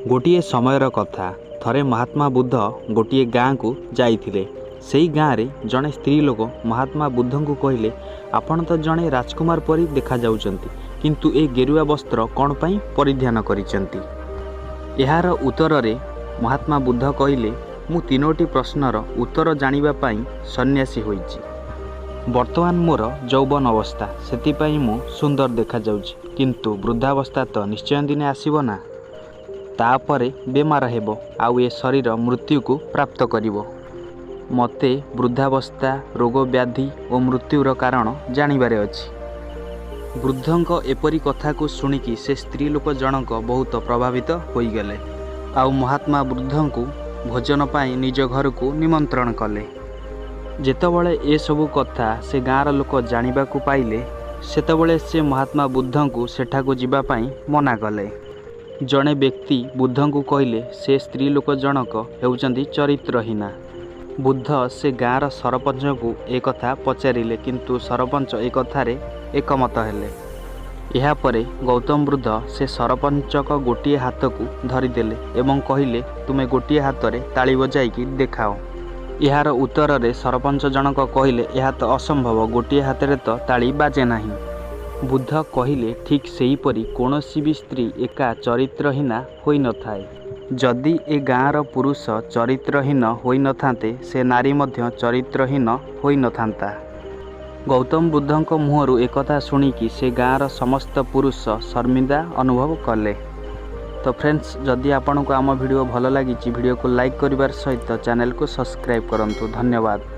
गोटे समयर कथा थरे महात्मा बुद्ध गोटे गाँ को जाइथिले। सेई गाँव रे जड़े स्त्री लोक महात्मा बुद्ध को कहले, आपण तो जड़े राजकुमार परी देखा जाउचंती, किंतु ए गेरुआ वस्त्र कौन पाई परिधान करिसेंती। यार उत्तर रे महात्मा बुद्ध कहले, मु तीनोटी प्रश्नर उत्तर जानिबा पाई सन्यासी होईची। वर्तमान मोर यौवन अवस्था, सेतिपाई मु सुंदर देखा जाउची, किंतु वृद्धावस्था तो निश्चय दिने आसीबो ना। तापरे बेमार हेबो आउ ए शरीर मृत्यु को प्राप्त करिवो। मते वृद्धावस्था, रोग व्याधि और मृत्युर कारण जानिबारे अछि। वृद्धंक एपरी कथा को सुनिकी से स्त्री लोक जनक बहुत प्रभावित होई गले। आउ महात्मा वृद्धं को भोजन पाई निज घर को निमंत्रण कले। जेतबळे ए सबु कथा से गाँर लोक जानिबा को पाइले, सेतबळे से महात्मा बुद्धं को सेठा को जिबा पाई मना कले। जड़े व्यक्ति बुद्धं को कहले, से स्त्री लोक जनक हेउचंदी चरित्रहीना। बुद्ध से गाँर सरपंच को एक कथा पचारिले, किंतु सरपंच एक कथारे एकमत हेले। यहा परे गौतम बुद्ध से सरपंचक गोटे हाथ को धरिदेले एवं कहले, तुमे गोटे हाथ रे ताली बजाइकी देखाओ। यार उत्तर रे सरपंच जनक कहले, यह तो असंभव, गोटे हाथ रे तो ताली बाजे नाही। बुद्ध कहले, ठीक सेहीपरि कौनसी भी स्त्री एका चरित्रहीना होई न थाए। जदि ए गाँर पुरुष चरित्रहीन होई न थांते, से नारी मध्य चरित्रहीन होई न थांता। गौतम बुद्धंक मुहरु एकथा शुणिकी से गाँर समस्त पुरुष शर्मिंदा अनुभव कले। तो फ्रेंड्स, जदि आपन को आम वीडियो भल लगी, वीडियो को लाइक करिवार सहित चैनल को सब्सक्राइब करंतु। धन्यवाद।